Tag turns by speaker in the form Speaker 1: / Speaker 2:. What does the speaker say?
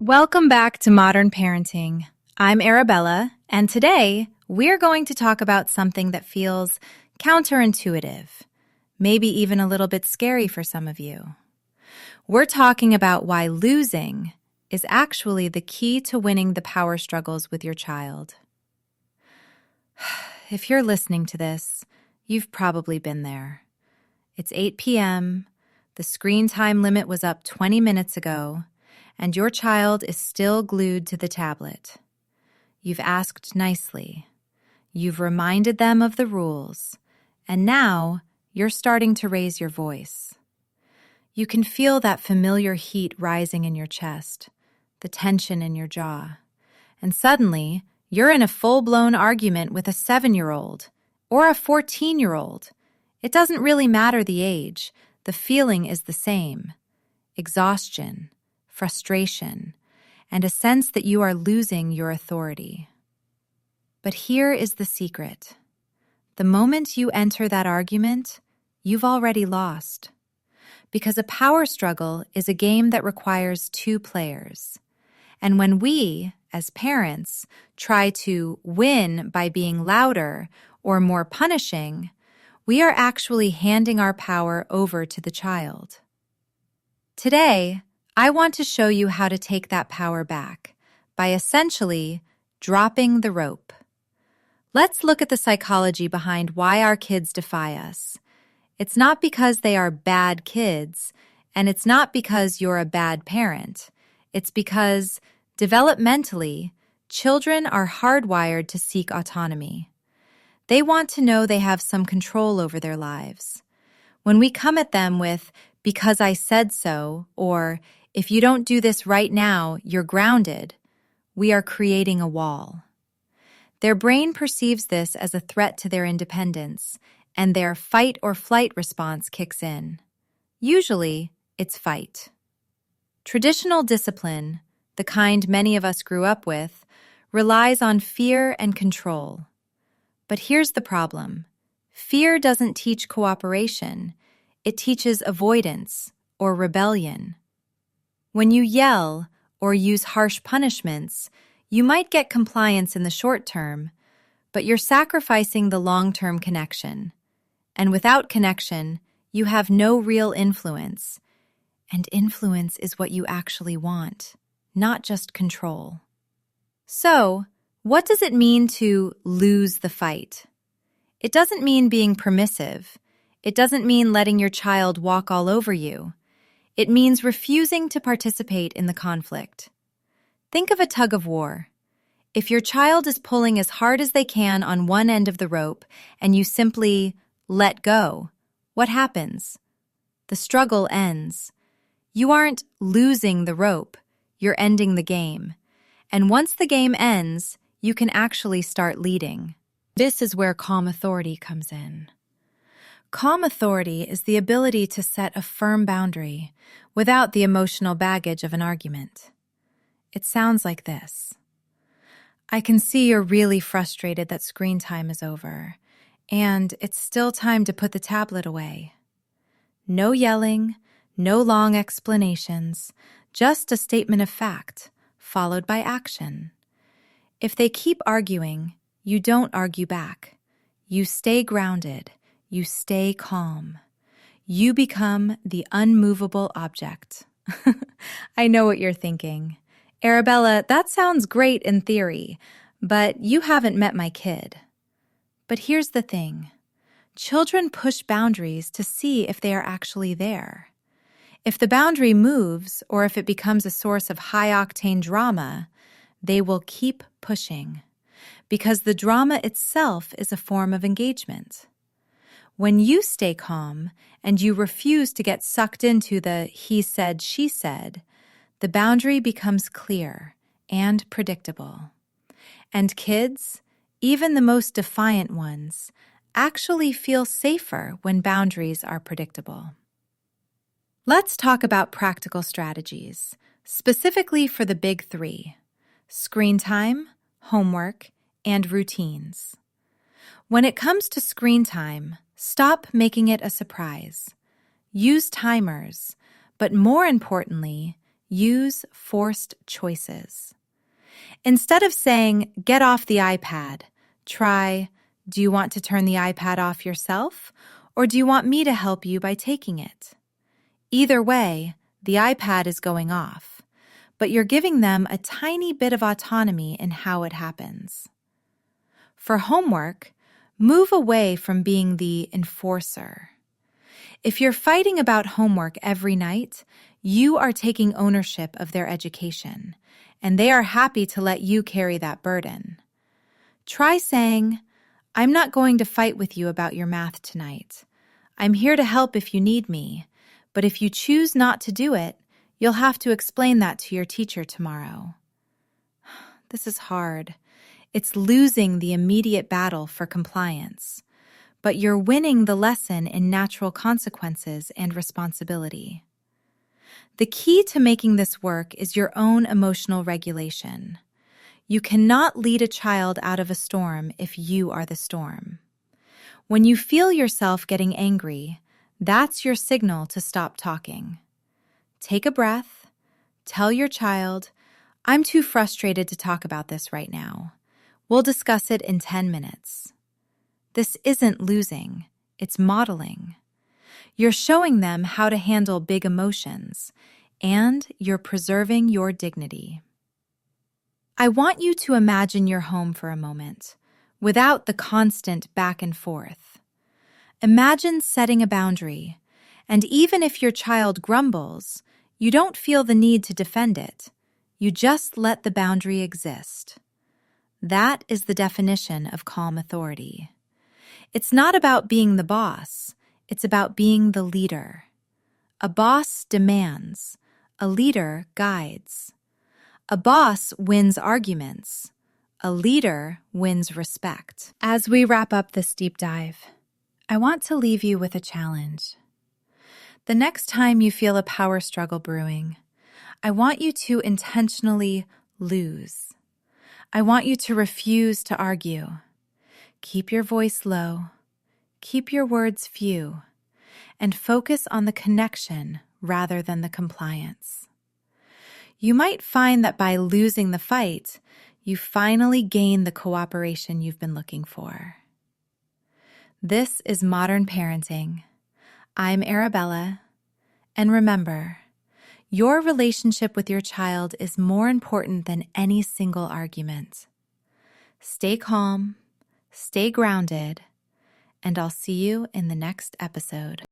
Speaker 1: Welcome back to Modern Parenting. I'm Arabella, and today we're going to talk about something that feels counterintuitive, maybe even a little bit scary for some of you. We're talking about why losing is actually the key to winning the power struggles with your child. If you're listening to this, you've probably been there. It's 8 p.m., the screen time limit was up 20 minutes ago, and your child is still glued to the tablet. You've asked nicely. You've reminded them of the rules, and now you're starting to raise your voice. You can feel that familiar heat rising in your chest, the tension in your jaw, and suddenly you're in a full-blown argument with a 7-year-old or a 14-year-old. It doesn't really matter the age. The feeling is the same: exhaustion, frustration, and a sense that you are losing your authority. But here is the secret. The moment you enter that argument, you've already lost. Because a power struggle is a game that requires two players. And when we, as parents, try to win by being louder or more punishing, we are actually handing our power over to the child. Today, I want to show you how to take that power back by essentially dropping the rope. Let's look at the psychology behind why our kids defy us. It's not because they are bad kids, and it's not because you're a bad parent. It's because, developmentally, children are hardwired to seek autonomy. They want to know they have some control over their lives. When we come at them with, "because I said so," or "if you don't do this right now, you're grounded," we are creating a wall. Their brain perceives this as a threat to their independence, and their fight or flight response kicks in. Usually, it's fight. Traditional discipline, the kind many of us grew up with, relies on fear and control. But here's the problem. Fear doesn't teach cooperation. It teaches avoidance or rebellion. When you yell or use harsh punishments, you might get compliance in the short term, but you're sacrificing the long-term connection. And without connection, you have no real influence. And influence is what you actually want, not just control. So, what does it mean to lose the fight? It doesn't mean being permissive. It doesn't mean letting your child walk all over you. It means refusing to participate in the conflict. Think of a tug-of-war. If your child is pulling as hard as they can on one end of the rope and you simply let go, what happens? The struggle ends. You aren't losing the rope, you're ending the game. And once the game ends, you can actually start leading. This is where calm authority comes in. Calm authority is the ability to set a firm boundary without the emotional baggage of an argument. It sounds like this. I can see you're really frustrated that screen time is over, and it's still time to put the tablet away. No yelling, no long explanations, just a statement of fact, followed by action. If they keep arguing, you don't argue back. You stay grounded. You stay calm. You become the unmovable object. I know what you're thinking. Arabella, that sounds great in theory, but you haven't met my kid. But here's the thing. Children push boundaries to see if they are actually there. If the boundary moves or if it becomes a source of high-octane drama, they will keep pushing, because the drama itself is a form of engagement. When you stay calm and you refuse to get sucked into the he said, she said, the boundary becomes clear and predictable. And kids, even the most defiant ones, actually feel safer when boundaries are predictable. Let's talk about practical strategies, specifically for the big three: screen time, homework, and routines. When it comes to screen time, stop making it a surprise. Use timers, but more importantly, use forced choices. Instead of saying, "Get off the iPad," try, "Do you want to turn the iPad off yourself, or do you want me to help you by taking it?" Either way, the iPad is going off, but you're giving them a tiny bit of autonomy in how it happens. For homework, move away from being the enforcer. If you're fighting about homework every night, you are taking ownership of their education, and they are happy to let you carry that burden. Try saying, "I'm not going to fight with you about your math tonight. I'm here to help if you need me, but if you choose not to do it, you'll have to explain that to your teacher tomorrow." This is hard. It's losing the immediate battle for compliance, but you're winning the lesson in natural consequences and responsibility. The key to making this work is your own emotional regulation. You cannot lead a child out of a storm if you are the storm. When you feel yourself getting angry, that's your signal to stop talking. Take a breath. Tell your child, "I'm too frustrated to talk about this right now. We'll discuss it in 10 minutes. This isn't losing, it's modeling. You're showing them how to handle big emotions, and you're preserving your dignity. I want you to imagine your home for a moment, without the constant back and forth. Imagine setting a boundary, and even if your child grumbles, you don't feel the need to defend it. You just let the boundary exist. That is the definition of calm authority. It's not about being the boss, it's about being the leader. A boss demands, a leader guides. A boss wins arguments, a leader wins respect. As we wrap up this deep dive, I want to leave you with a challenge. The next time you feel a power struggle brewing, I want you to intentionally lose. I want you to refuse to argue. Keep your voice low, keep your words few, and focus on the connection rather than the compliance. You might find that by losing the fight, you finally gain the cooperation you've been looking for. This is Modern Parenting. I'm Arabella, and remember, your relationship with your child is more important than any single argument. Stay calm, stay grounded, and I'll see you in the next episode.